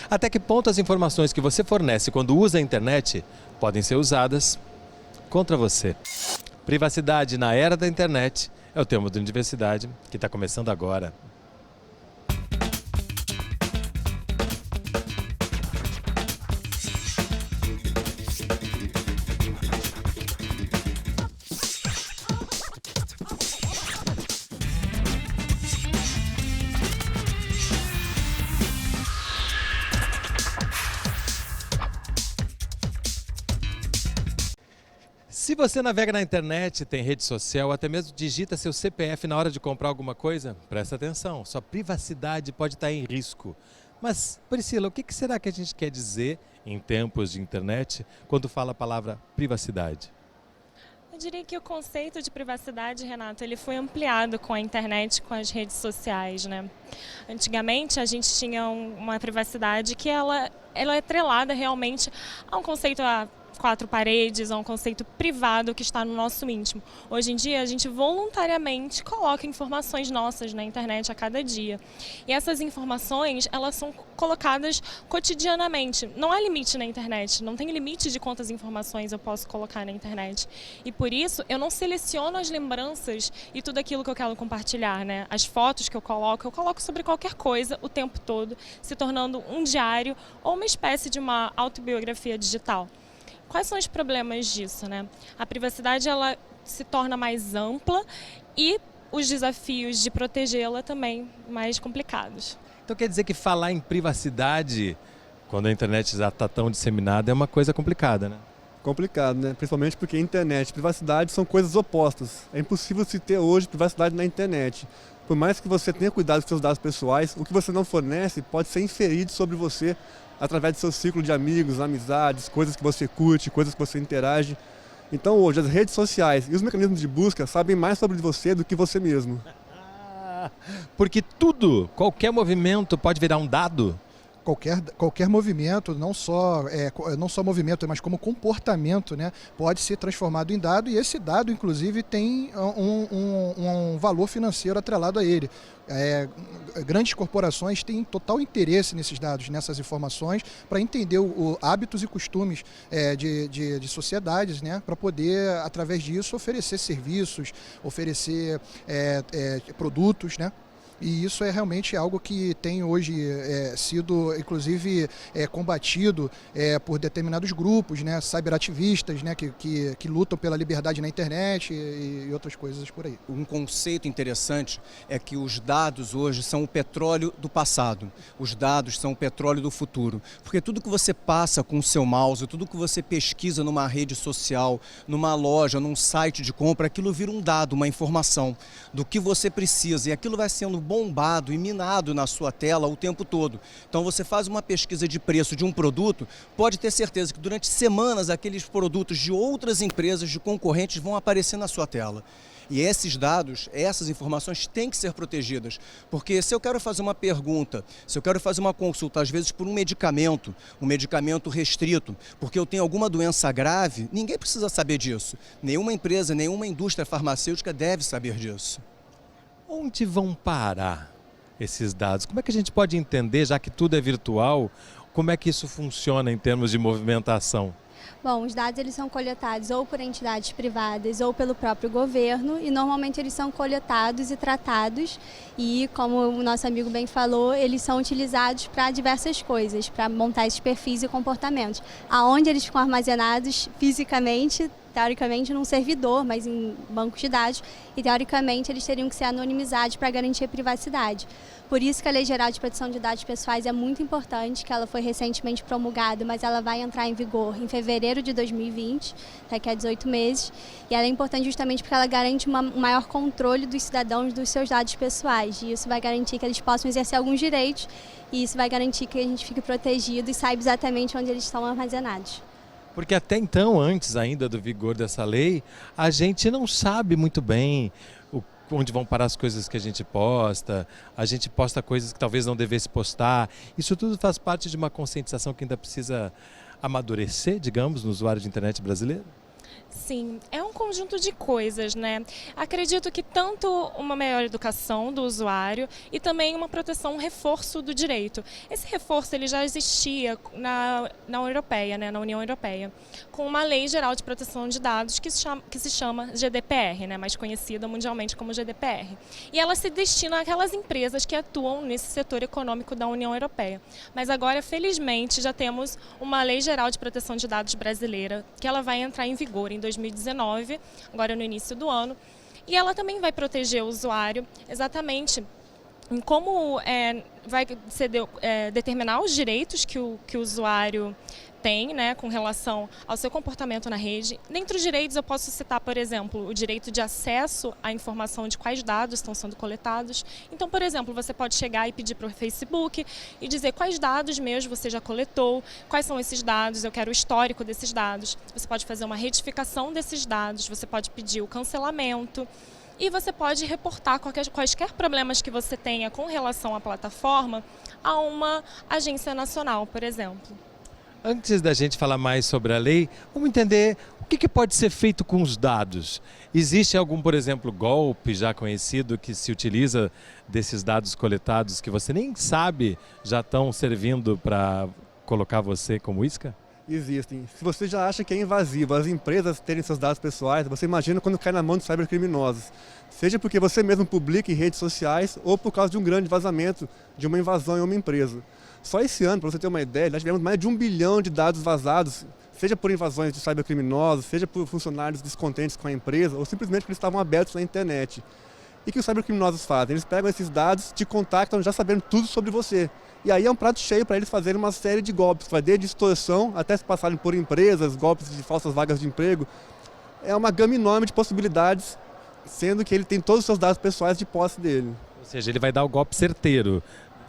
Até que ponto as informações que você fornece quando usa a internet podem ser usadas contra você? Privacidade na era da internet é o tema da Universidade que está começando agora. Se você navega na internet, tem rede social, até mesmo digita seu CPF na hora de comprar alguma coisa, presta atenção, sua privacidade pode estar em risco. Mas, Priscila, o que será que a gente quer dizer em tempos de internet quando fala a palavra privacidade? Eu diria que o conceito de privacidade, Renato, ele foi ampliado com a internet, com as redes sociais, né? Antigamente a gente tinha uma privacidade que ela é atrelada realmente a um conceito a quatro paredes, a um conceito privado que está no nosso íntimo. Hoje em dia a gente voluntariamente coloca informações nossas na internet a cada dia. E essas informações, elas são colocadas cotidianamente. Não há limite na internet, não tem limite de quantas informações eu posso colocar na internet. E por isso eu não seleciono as lembranças e tudo aquilo que eu quero compartilhar, né? As fotos que eu coloco sobre qualquer coisa o tempo todo, se tornando um diário ou uma espécie de uma autobiografia digital. Quais são os problemas disso, né? A privacidade ela se torna mais ampla e os desafios de protegê-la também mais complicados. Então quer dizer que falar em privacidade, quando a internet já está tão disseminada, é uma coisa complicada, né? Complicado, né? Principalmente porque internet e privacidade são coisas opostas. É impossível se ter hoje privacidade na internet. Por mais que você tenha cuidado com seus dados pessoais, o que você não fornece pode ser inferido sobre você através do seu ciclo de amigos, amizades, coisas que você curte, coisas que você interage. Então hoje as redes sociais e os mecanismos de busca sabem mais sobre você do que você mesmo. Porque tudo, qualquer movimento pode virar um dado? Qualquer movimento, não só movimento, mas como comportamento, né, pode ser transformado em dado, e esse dado, inclusive, tem um valor financeiro atrelado a ele. Grandes corporações têm total interesse nesses dados, nessas informações, para entender hábitos e costumes de sociedades, né, para poder, através disso, oferecer serviços, oferecer produtos, né? E isso é realmente algo que tem hoje sido, inclusive, combatido por determinados grupos, né, cyberativistas, né, que lutam pela liberdade na internet e outras coisas por aí. Um conceito interessante é que os dados hoje são o petróleo do passado, os dados são o petróleo do futuro, porque tudo que você passa com o seu mouse, tudo que você pesquisa numa rede social, numa loja, num site de compra, aquilo vira um dado, uma informação do que você precisa, e aquilo vai sendo bombado e minado na sua tela o tempo todo. Então você faz uma pesquisa de preço de um produto, pode ter certeza que durante semanas aqueles produtos de outras empresas, de concorrentes, vão aparecer na sua tela. E esses dados, essas informações têm que ser protegidas, porque se eu quero fazer uma pergunta, se eu quero fazer uma consulta, às vezes por um medicamento restrito, porque eu tenho alguma doença grave, ninguém precisa saber disso. Nenhuma empresa, nenhuma indústria farmacêutica deve saber disso. Onde vão parar esses dados? Como é que a gente pode entender, já que tudo é virtual, como é que isso funciona em termos de movimentação? Bom, os dados eles são coletados ou por entidades privadas ou pelo próprio governo e normalmente eles são coletados e tratados e, como o nosso amigo bem falou, eles são utilizados para diversas coisas, para montar esses perfis e comportamentos. Aonde eles ficam armazenados fisicamente, teoricamente num servidor, mas em bancos de dados, e teoricamente eles teriam que ser anonimizados para garantir a privacidade. Por isso que a Lei Geral de Proteção de Dados Pessoais é muito importante, que ela foi recentemente promulgada, mas ela vai entrar em vigor em fevereiro de 2020, daqui a 18 meses, e ela é importante justamente porque ela garante um maior controle dos cidadãos dos seus dados pessoais, e isso vai garantir que eles possam exercer alguns direitos, e isso vai garantir que a gente fique protegido e saiba exatamente onde eles estão armazenados. Porque até então, antes ainda do vigor dessa lei, a gente não sabe muito bem onde vão parar as coisas que a gente posta coisas que talvez não devesse postar. Isso tudo faz parte de uma conscientização que ainda precisa amadurecer, digamos, no usuário de internet brasileiro? Sim, é um conjunto de coisas, né? Acredito que tanto uma melhor educação do usuário e também uma proteção, um reforço do direito. Esse reforço ele já existia na Europeia, né? Na União Europeia, com uma Lei Geral de Proteção de Dados que se chama GDPR, né? Mais conhecida mundialmente como GDPR. E ela se destina àquelas empresas que atuam nesse setor econômico da União Europeia. Mas agora, felizmente, já temos uma Lei Geral de Proteção de Dados brasileira, que ela vai entrar em vigor em 2019, agora no início do ano, e ela também vai proteger o usuário exatamente em como vai determinar os direitos que o usuário tem, né, com relação ao seu comportamento na rede. Dentre os direitos eu posso citar, por exemplo, o direito de acesso à informação de quais dados estão sendo coletados. Então, por exemplo, você pode chegar e pedir para o Facebook e dizer quais dados meus você já coletou, quais são esses dados, eu quero o histórico desses dados. Você pode fazer uma retificação desses dados, você pode pedir o cancelamento. E você pode reportar quaisquer problemas que você tenha com relação à plataforma a uma agência nacional, por exemplo. Antes da gente falar mais sobre a lei, vamos entender o que pode ser feito com os dados. Existe algum, por exemplo, golpe já conhecido que se utiliza desses dados coletados que você nem sabe já estão servindo para colocar você como isca? Existem. Se você já acha que é invasivo as empresas terem seus dados pessoais, você imagina quando cai na mão de cybercriminosos. Seja porque você mesmo publica em redes sociais ou por causa de um grande vazamento de uma invasão em uma empresa. Só esse ano, para você ter uma ideia, nós tivemos mais de 1 bilhão de dados vazados, seja por invasões de cybercriminosos, seja por funcionários descontentes com a empresa, ou simplesmente porque eles estavam abertos na internet. E o que os cybercriminosos fazem? Eles pegam esses dados, te contactam já sabendo tudo sobre você. E aí é um prato cheio para eles fazerem uma série de golpes, vai desde extorsão até se passarem por empresas, golpes de falsas vagas de emprego. É uma gama enorme de possibilidades, sendo que ele tem todos os seus dados pessoais de posse dele. Ou seja, ele vai dar o golpe certeiro.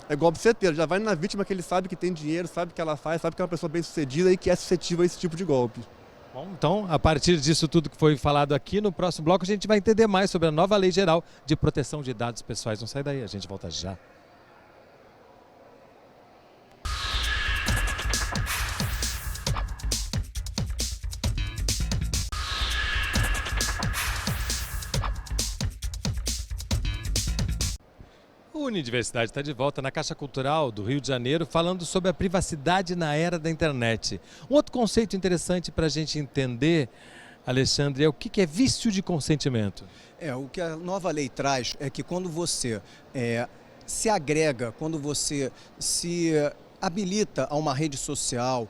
É golpe certeiro, já vai na vítima que ele sabe que tem dinheiro, sabe que ela faz, sabe que é uma pessoa bem-sucedida e que é suscetível a esse tipo de golpe. Bom, então, a partir disso tudo que foi falado aqui, no próximo bloco a gente vai entender mais sobre a nova Lei Geral de Proteção de Dados Pessoais. Não sai daí, a gente volta já. O Unidiversidade está de volta na Caixa Cultural do Rio de Janeiro falando sobre a privacidade na era da internet. Um outro conceito interessante para a gente entender, Alexandre, é o que é vício de consentimento. O que a nova lei traz é que quando você se agrega, quando você se habilita a uma rede social,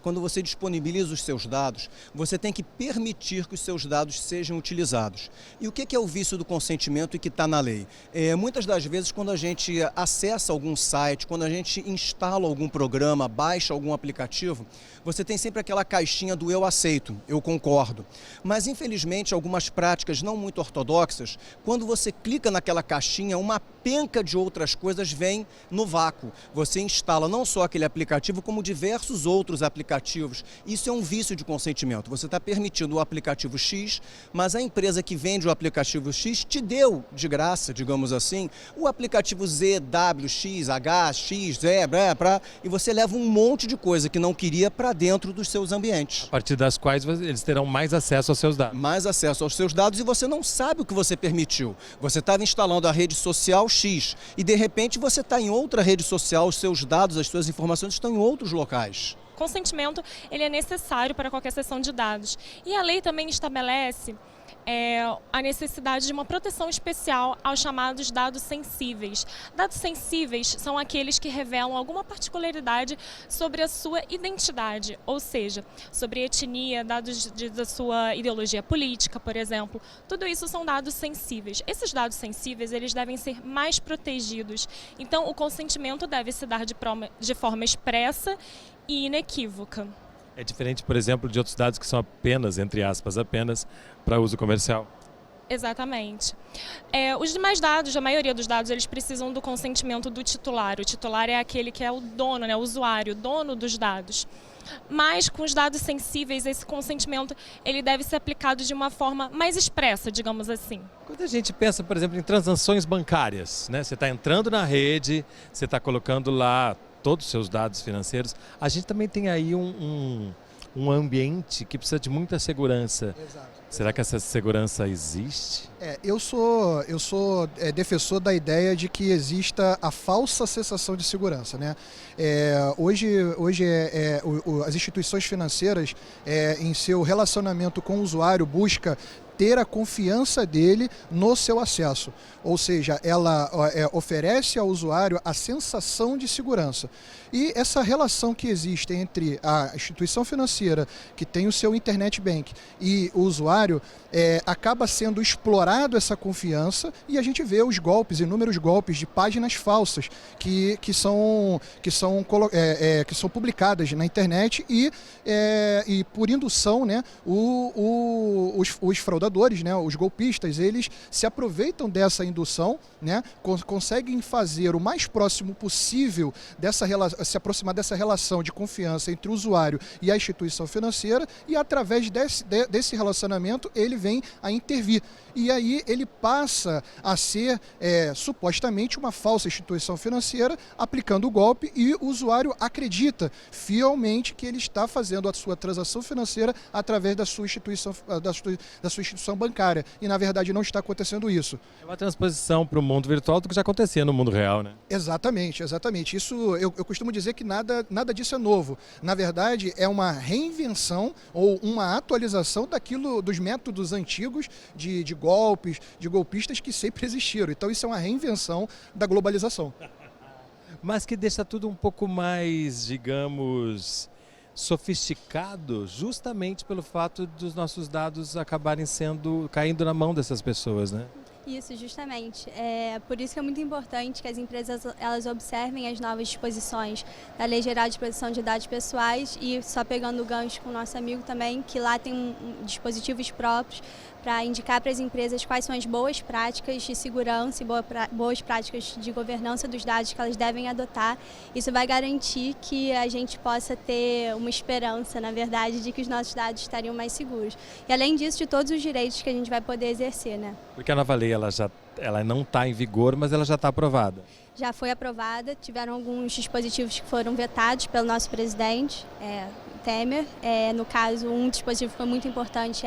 quando você disponibiliza os seus dados, você tem que permitir que os seus dados sejam utilizados. E o que é o vício do consentimento e que está na lei? Muitas das vezes, quando a gente acessa algum site, quando a gente instala algum programa, baixa algum aplicativo, você tem sempre aquela caixinha do eu aceito, eu concordo. Mas, infelizmente, algumas práticas não muito ortodoxas, quando você clica naquela caixinha, uma penca de outras coisas vem no vácuo. Você instala não só aquele aplicativo, como diversos outros aplicativos. Isso é um vício de consentimento. Você está permitindo o aplicativo X, mas a empresa que vende o aplicativo X te deu de graça, digamos assim, o aplicativo Z, W, X, H, X, Z, e você leva um monte de coisa que não queria para dentro dos seus ambientes. A partir das quais eles terão mais acesso aos seus dados. Mais acesso aos seus dados e você não sabe o que você permitiu. Você estava instalando a rede social X e de repente você está em outra rede social, os seus dados, as suas informações estão em outros locais. Consentimento ele é necessário para qualquer cessão de dados. E a lei também estabelece a necessidade de uma proteção especial aos chamados dados sensíveis. Dados sensíveis são aqueles que revelam alguma particularidade sobre a sua identidade, ou seja, sobre etnia, dados da sua ideologia política, por exemplo. Tudo isso são dados sensíveis. Esses dados sensíveis eles devem ser mais protegidos. Então, o consentimento deve se dar de forma expressa e inequívoca. É diferente, por exemplo, de outros dados que são apenas, entre aspas, apenas para uso comercial. Exatamente. Os demais dados, a maioria dos dados, eles precisam do consentimento do titular. O titular é aquele que é o dono, né, o usuário, dono dos dados. Mas com os dados sensíveis, esse consentimento ele deve ser aplicado de uma forma mais expressa, digamos assim. Quando a gente pensa, por exemplo, em transações bancárias, né? Você está entrando na rede, você está colocando lá todos os seus dados financeiros, a gente também tem aí um um ambiente que precisa de muita segurança. Exato. Será que essa segurança existe? Eu sou defensor da ideia de que exista a falsa sensação de segurança, né? Hoje as instituições financeiras, em seu relacionamento com o usuário, busca ter a confiança dele no seu acesso. Ou seja, ela oferece ao usuário a sensação de segurança. E essa relação que existe entre a instituição financeira, que tem o seu internet bank, e o usuário, acaba sendo explorado essa confiança, e a gente vê os golpes, inúmeros golpes de páginas falsas que são publicadas na internet e por indução, né, os fraudadores, né, os golpistas, eles se aproveitam dessa indução, né, conseguem fazer o mais próximo possível se aproximar dessa relação de confiança entre o usuário e a instituição financeira, e através desse relacionamento ele vem a intervir. E aí ele passa a ser supostamente uma falsa instituição financeira aplicando o golpe, e o usuário acredita fielmente que ele está fazendo a sua transação financeira através da sua instituição bancária, e na verdade não está acontecendo isso. É uma transposição para o mundo virtual do que já acontecia no mundo real, né? Exatamente. Isso eu costumo dizer que nada disso é novo. Na verdade, é uma reinvenção ou uma atualização dos métodos antigos de golpes, de golpistas que sempre existiram. Então isso é uma reinvenção da globalização. Mas que deixa tudo um pouco mais, digamos, sofisticado, justamente pelo fato dos nossos dados acabarem caindo na mão dessas pessoas, né? Isso, justamente. Por isso que é muito importante que as empresas elas observem as novas disposições da Lei Geral de Proteção de Dados Pessoais, e só pegando o gancho com o nosso amigo também, que lá tem dispositivos próprios para indicar para as empresas quais são as boas práticas de segurança e boas práticas de governança dos dados que elas devem adotar. Isso vai garantir que a gente possa ter uma esperança, na verdade, de que os nossos dados estariam mais seguros. E além disso, de todos os direitos que a gente vai poder exercer, né? Porque a nova lei ela não está em vigor, mas ela já está aprovada. Já foi aprovada, tiveram alguns dispositivos que foram vetados pelo nosso presidente, Temer. No caso, um dispositivo que foi muito importante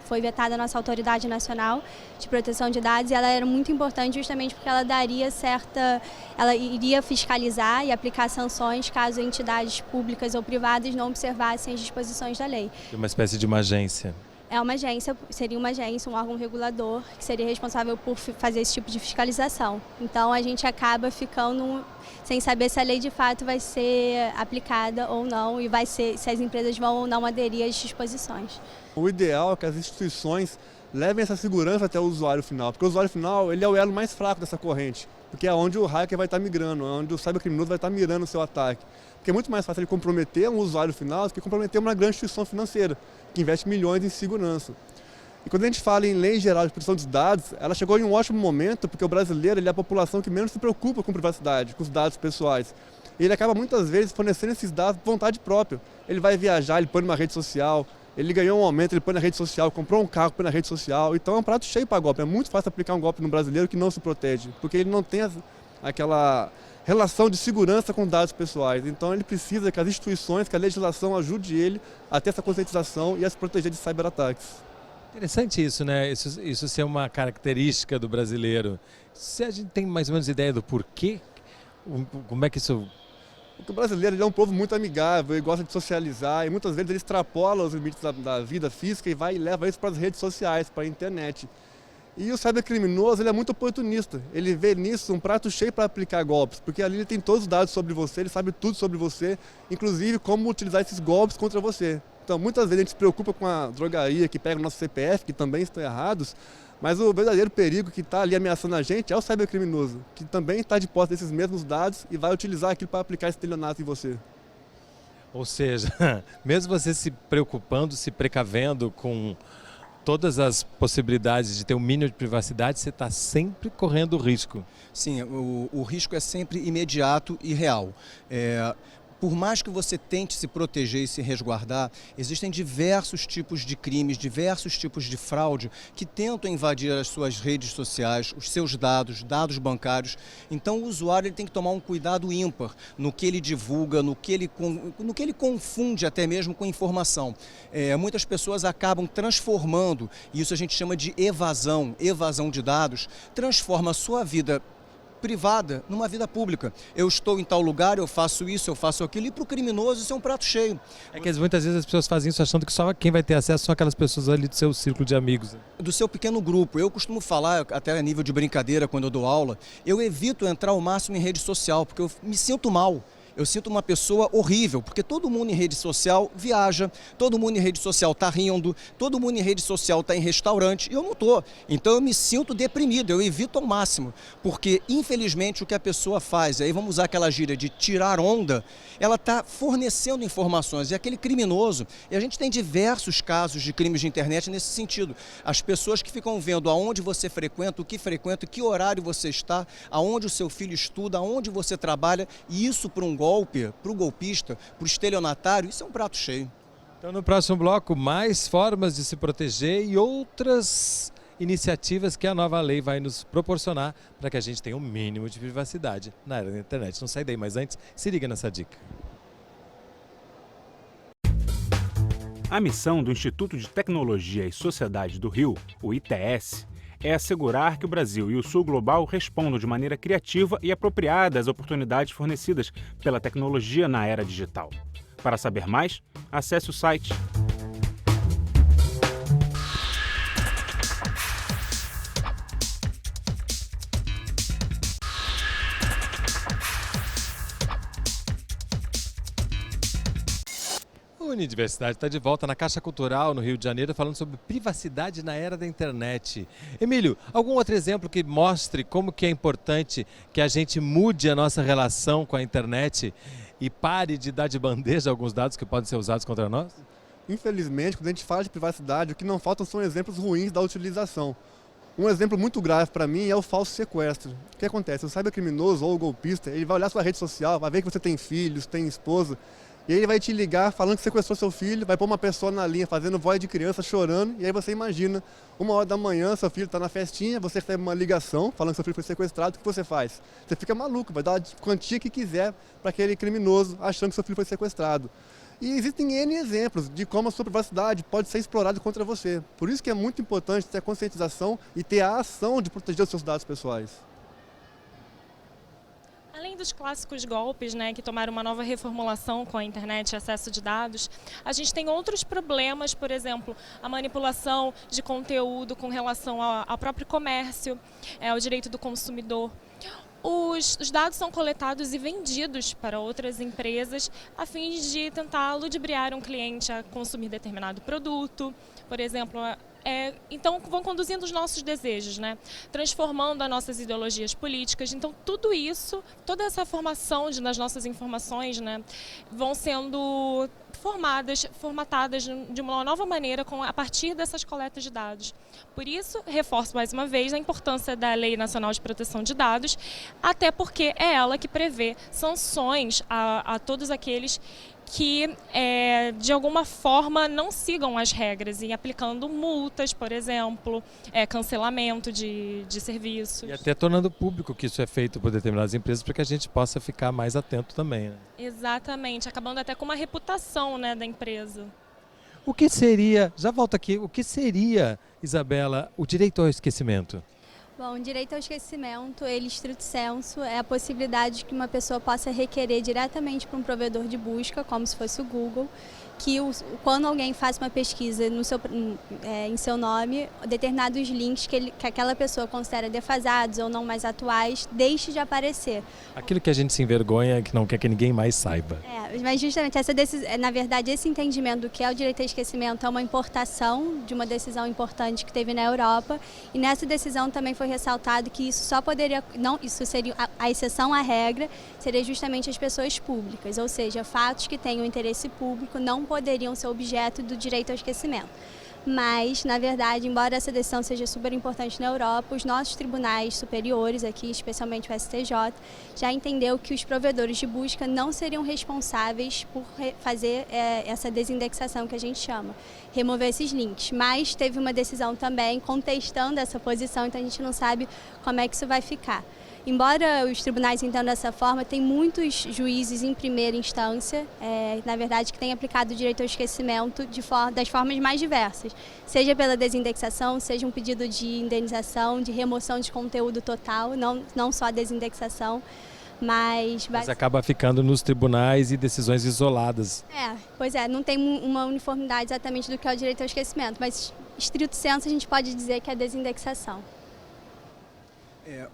foi vetada a nossa Autoridade Nacional de Proteção de Dados, e ela era muito importante justamente porque ela iria fiscalizar e aplicar sanções caso entidades públicas ou privadas não observassem as disposições da lei. Uma espécie de uma agência. Seria uma agência, um órgão regulador que seria responsável por fazer esse tipo de fiscalização. Então a gente acaba ficando sem saber se a lei de fato vai ser aplicada ou não, e se as empresas vão ou não aderir às disposições. O ideal é que as instituições levem essa segurança até o usuário final, porque o usuário final ele é o elo mais fraco dessa corrente, porque é onde o hacker vai estar migrando, é onde o cybercriminoso vai estar mirando o seu ataque. Porque é muito mais fácil ele comprometer um usuário final do que comprometer uma grande instituição financeira, que investe milhões em segurança. E quando a gente fala em Lei Geral de Proteção dos Dados, ela chegou em um ótimo momento, porque o brasileiro ele é a população que menos se preocupa com privacidade, com os dados pessoais. E ele acaba muitas vezes fornecendo esses dados por vontade própria. Ele vai viajar, ele põe numa rede social, ele ganhou um aumento, ele põe na rede social, comprou um carro, põe na rede social. Então é um prato cheio para golpe. É muito fácil aplicar um golpe no brasileiro que não se protege, porque ele não tem aquela relação de segurança com dados pessoais. Então ele precisa que as instituições, que a legislação ajude ele a ter essa conscientização e a se proteger de cyberataques. Interessante isso, né? Isso ser uma característica do brasileiro. Se a gente tem mais ou menos ideia do porquê, como é que isso... Porque o brasileiro ele é um povo muito amigável, ele gosta de socializar, e muitas vezes ele extrapola os limites da vida física e vai e leva isso para as redes sociais, para a internet. E o cybercriminoso ele é muito oportunista, ele vê nisso um prato cheio para aplicar golpes, porque ali ele tem todos os dados sobre você, ele sabe tudo sobre você, inclusive como utilizar esses golpes contra você. Então muitas vezes a gente se preocupa com a drogaria que pega o nosso CPF, que também estão errados, mas o verdadeiro perigo que está ali ameaçando a gente é o cybercriminoso, que também está de posse desses mesmos dados e vai utilizar aquilo para aplicar estelionato em você. Ou seja, mesmo você se preocupando, se precavendo com todas as possibilidades de ter um mínimo de privacidade, você está sempre correndo risco. Sim, o risco é sempre imediato e real. Por mais que você tente se proteger e se resguardar, existem diversos tipos de crimes, diversos tipos de fraude que tentam invadir as suas redes sociais, os seus dados, dados bancários. Então o usuário ele tem que tomar um cuidado ímpar no que ele divulga, no que ele confunde até mesmo com informação. Muitas pessoas acabam transformando, e isso a gente chama de evasão de dados, transforma a sua vida privada numa vida pública. Eu estou em tal lugar, eu faço isso, eu faço aquilo, e para o criminoso isso é um prato cheio. É que muitas vezes as pessoas fazem isso achando que só quem vai ter acesso são aquelas pessoas ali do seu círculo de amigos. Do seu pequeno grupo. Eu costumo falar, até a nível de brincadeira, quando eu dou aula, eu evito entrar ao máximo em rede social, porque eu me sinto mal. Eu sinto uma pessoa horrível, porque todo mundo em rede social viaja, todo mundo em rede social está rindo, todo mundo em rede social está em restaurante, e eu não estou. Então eu me sinto deprimido, eu evito ao máximo, porque infelizmente o que a pessoa faz, aí vamos usar aquela gíria de tirar onda, ela está fornecendo informações, e aquele criminoso, e a gente tem diversos casos de crimes de internet nesse sentido. As pessoas que ficam vendo aonde você frequenta, que horário você está, aonde o seu filho estuda, aonde você trabalha, e isso para um golpe, para o golpista, para o estelionatário, isso é um prato cheio. Então no próximo bloco, mais formas de se proteger e outras iniciativas que a nova lei vai nos proporcionar para que a gente tenha um mínimo de privacidade na era da internet. Não sai daí, mas antes, se liga nessa dica. A missão do Instituto de Tecnologia e Sociedade do Rio, o ITS, é assegurar que o Brasil e o Sul Global respondam de maneira criativa e apropriada às oportunidades fornecidas pela tecnologia na era digital. Para saber mais, acesse o site. A Unidiversidade está de volta na Caixa Cultural, no Rio de Janeiro, falando sobre privacidade na era da internet. Emílio, algum outro exemplo que mostre como que é importante que a gente mude a nossa relação com a internet e pare de dar de bandeja alguns dados que podem ser usados contra nós? Infelizmente, quando a gente fala de privacidade, o que não faltam são exemplos ruins da utilização. Um exemplo muito grave para mim é o falso sequestro. O que acontece? O cybercriminoso ou o golpista, ele vai olhar sua rede social, vai ver que você tem filhos, tem esposa, e aí ele vai te ligar falando que sequestrou seu filho, vai pôr uma pessoa na linha fazendo voz de criança, chorando, e aí você imagina, 1h da manhã, seu filho está na festinha, você recebe uma ligação falando que seu filho foi sequestrado, o que você faz? Você fica maluco, vai dar a quantia que quiser para aquele criminoso achando que seu filho foi sequestrado. E existem N exemplos de como a sua privacidade pode ser explorada contra você. Por isso que é muito importante ter a conscientização e ter a ação de proteger os seus dados pessoais. Além dos clássicos golpes, né, que tomaram uma nova reformulação com a internet e acesso de dados, a gente tem outros problemas, por exemplo, a manipulação de conteúdo com relação ao próprio comércio, ao direito do consumidor. Os dados são coletados e vendidos para outras empresas a fim de tentar ludibriar um cliente a consumir determinado produto, por exemplo. Então vão conduzindo os nossos desejos, né? Transformando as nossas ideologias políticas. Então tudo isso, toda essa formação das nossas informações, né, vão sendo formatadas de uma nova maneira a partir dessas coletas de dados. Por isso, reforço mais uma vez a importância da Lei Nacional de Proteção de Dados, até porque é ela que prevê sanções a todos aqueles que, de alguma forma, não sigam as regras e aplicando multas, por exemplo, cancelamento de serviços. E até tornando público que isso é feito por determinadas empresas para que a gente possa ficar mais atento também, né? Exatamente, acabando até com uma reputação, né, da empresa. O que seria, já volto aqui, o que seria, Isabela, o direito ao esquecimento? Bom, o direito ao esquecimento, ele stricto sensu, é a possibilidade de que uma pessoa possa requerer diretamente para um provedor de busca, como se fosse o Google, que quando alguém faz uma pesquisa em seu nome, determinados links que aquela pessoa considera defasados ou não mais atuais, deixe de aparecer. Aquilo que a gente se envergonha e que não quer que ninguém mais saiba. Mas justamente, na verdade, esse entendimento do que é o direito ao esquecimento é uma importação de uma decisão importante que teve na Europa, e nessa decisão também foi ressaltado que isso só poderia, isso seria a exceção à regra, seria justamente as pessoas públicas, ou seja, fatos que tenham interesse público não poderiam ser objeto do direito ao esquecimento. Mas, na verdade, embora essa decisão seja super importante na Europa, os nossos tribunais superiores aqui, especialmente o STJ, já entendeu que os provedores de busca não seriam responsáveis por fazer essa desindexação que a gente chama, remover esses links. Mas teve uma decisão também contestando essa posição, então a gente não sabe como é que isso vai ficar. Embora os tribunais entendam dessa forma, tem muitos juízes em primeira instância, na verdade, que têm aplicado o direito ao esquecimento das formas mais diversas, seja pela desindexação, seja um pedido de indenização, de remoção de conteúdo total, não só a desindexação, mas acaba ficando nos tribunais e decisões isoladas. Pois é, não tem uma uniformidade exatamente do que é o direito ao esquecimento, mas, estrito senso, a gente pode dizer que é a desindexação.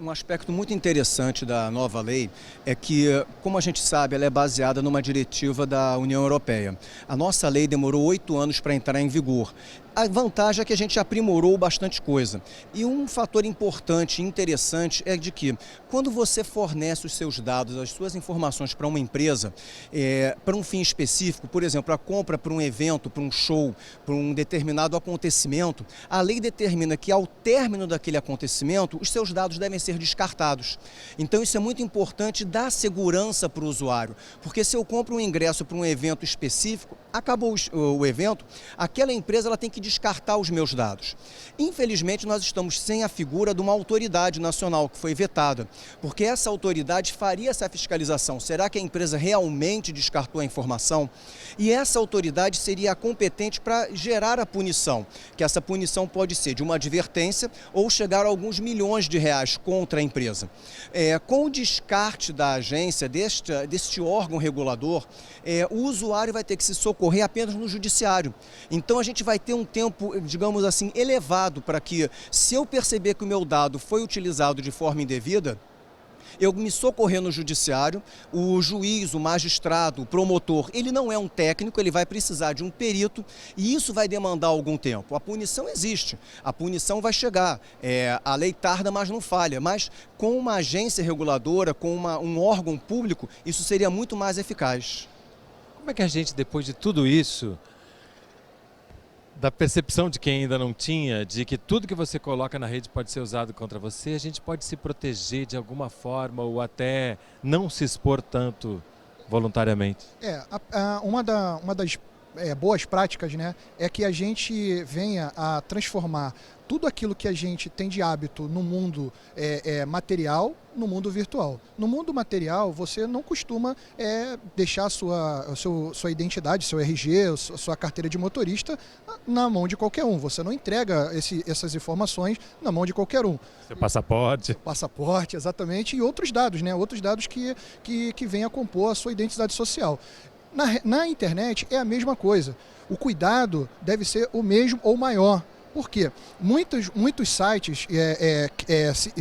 Um aspecto muito interessante da nova lei é que, como a gente sabe, ela é baseada numa diretiva da União Europeia. A nossa lei demorou 8 anos para entrar em vigor. A vantagem é que a gente aprimorou bastante coisa. E um fator importante e interessante é de que, quando você fornece os seus dados, as suas informações para uma empresa, para um fim específico, por exemplo, a compra para um evento, para um show, para um determinado acontecimento, a lei determina que, ao término daquele acontecimento, os seus dados devem ser descartados. Então, isso é muito importante dar segurança para o usuário, porque se eu compro um ingresso para um evento específico, acabou o evento, aquela empresa ela tem que descartar os meus dados. Infelizmente, nós estamos sem a figura de uma autoridade nacional que foi vetada, porque essa autoridade faria essa fiscalização. Será que a empresa realmente descartou a informação? E essa autoridade seria a competente para gerar a punição, que essa punição pode ser de uma advertência ou chegar a alguns milhões de reais contra a empresa. Com o descarte da agência, deste órgão regulador, o usuário vai ter que se socorrer apenas no judiciário. Então a gente vai ter um tempo, digamos assim, elevado para que, se eu perceber que o meu dado foi utilizado de forma indevida, eu me socorrer no judiciário, o juiz, o magistrado, o promotor, ele não é um técnico, ele vai precisar de um perito e isso vai demandar algum tempo. A punição existe, a punição vai chegar, a lei tarda, mas não falha, mas com uma agência reguladora, com um órgão público, isso seria muito mais eficaz. Como é que a gente, depois de tudo isso, da percepção de quem ainda não tinha, de que tudo que você coloca na rede pode ser usado contra você, a gente pode se proteger de alguma forma ou até não se expor tanto voluntariamente? Uma das boas práticas, né, é que a gente venha a transformar tudo aquilo que a gente tem de hábito no mundo material, no mundo virtual. No mundo material, você não costuma deixar sua identidade, seu RG, sua carteira de motorista na mão de qualquer um. Você não entrega essas informações na mão de qualquer um. Seu passaporte. Passaporte, exatamente, e outros dados, né? Outros dados que vêm a compor a sua identidade social. Na internet é a mesma coisa. O cuidado deve ser o mesmo ou maior. Por quê? Muitos sites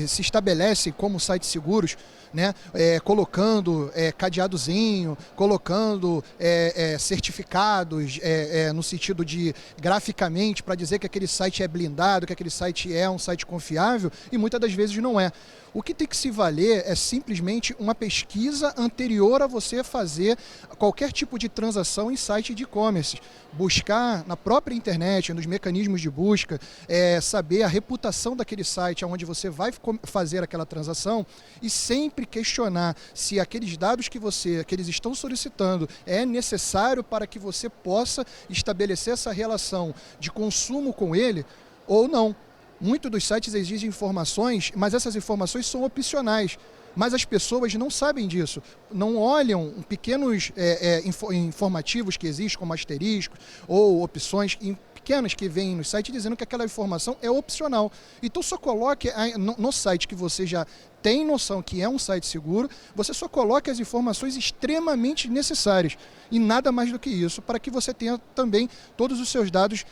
se estabelecem como sites seguros, né? Colocando cadeadozinho, colocando certificados no sentido de graficamente para dizer que aquele site é blindado, que aquele site é um site confiável, e muitas das vezes não é. O que tem que se valer é simplesmente uma pesquisa anterior a você fazer qualquer tipo de transação em site de e-commerce. Buscar na própria internet, nos mecanismos de busca, saber a reputação daquele site onde você vai fazer aquela transação e sempre questionar se aqueles dados que eles estão solicitando é necessário para que você possa estabelecer essa relação de consumo com ele ou não. Muitos dos sites exigem informações, mas essas informações são opcionais. Mas as pessoas não sabem disso, não olham pequenos informativos que existem, como asteriscos ou opções pequenas que vêm no site dizendo que aquela informação é opcional. Então só coloque no site que você já tem noção que é um site seguro, você só coloque as informações extremamente necessárias e nada mais do que isso, para que você tenha também todos os seus dados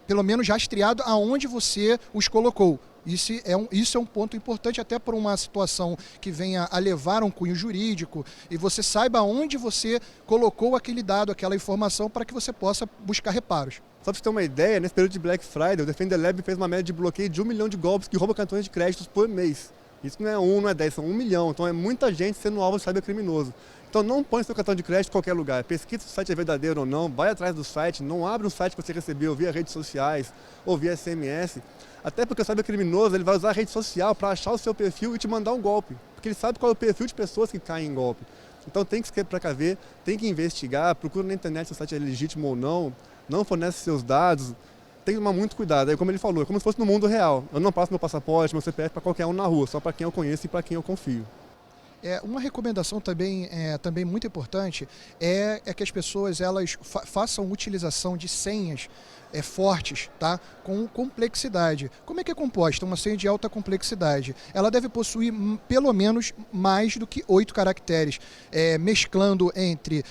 pelo menos rastreado aonde você os colocou. Isso é um ponto importante até para uma situação que venha a levar a um cunho jurídico e você saiba onde você colocou aquele dado, aquela informação, para que você possa buscar reparos. Só para você ter uma ideia, nesse período de Black Friday, o Defender Lab fez uma média de bloqueio de 1 milhão de golpes que roubam cartões de créditos por mês. Isso não é 1, não é 10, são 1 milhão. Então é muita gente sendo alvo de cybercriminoso. Então não põe seu cartão de crédito em qualquer lugar, pesquisa se o site é verdadeiro ou não, vai atrás do site, não abre um site que você recebeu via redes sociais ou via SMS, até porque o cybercriminoso ele vai usar a rede social para achar o seu perfil e te mandar um golpe, porque ele sabe qual é o perfil de pessoas que caem em golpe. Então tem que se precaver, tem que investigar, procura na internet se o site é legítimo ou não fornece seus dados, tem que tomar muito cuidado. Aí, como ele falou, é como se fosse no mundo real. Eu não passo meu passaporte, meu CPF para qualquer um na rua, só para quem eu conheço e para quem eu confio. Uma recomendação também muito importante é que as pessoas elas façam utilização de senhas fortes, tá? Com complexidade. Como é que é composta uma senha de alta complexidade? Ela deve possuir pelo menos mais do que 8 caracteres, mesclando entre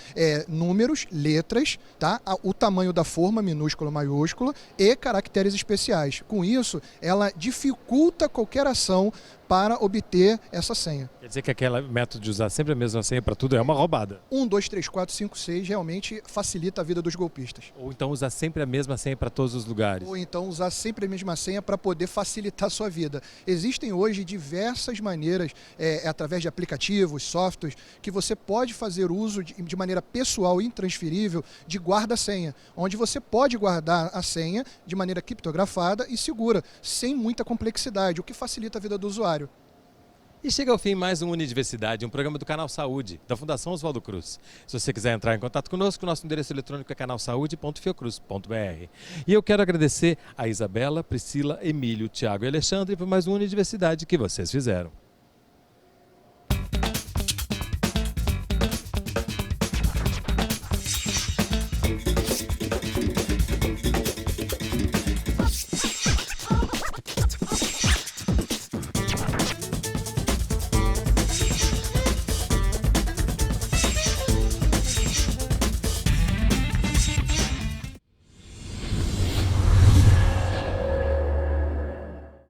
números, letras, tá? O tamanho da forma, minúscula, maiúscula, e caracteres especiais. Com isso, ela dificulta qualquer ação para obter essa senha. Quer dizer que aquele método de usar sempre a mesma senha para tudo é uma roubada. 1, 2, 3, 4, 5, 6 realmente facilita a vida dos golpistas. Ou então usar sempre a mesma senha para todos os lugares. Ou então usar sempre a mesma senha para poder facilitar a sua vida. Existem hoje diversas maneiras, através de aplicativos, softwares, que você pode fazer uso de maneira pessoal e intransferível de guarda-senha, onde você pode guardar a senha de maneira criptografada e segura, sem muita complexidade, o que facilita a vida do usuário. E chega ao fim mais um Unidiversidade, um programa do Canal Saúde, da Fundação Oswaldo Cruz. Se você quiser entrar em contato conosco, nosso endereço eletrônico é canalsaude.fiocruz.br. E eu quero agradecer a Isabela, Priscila, Emílio, Tiago e Alexandre por mais um Unidiversidade que vocês fizeram.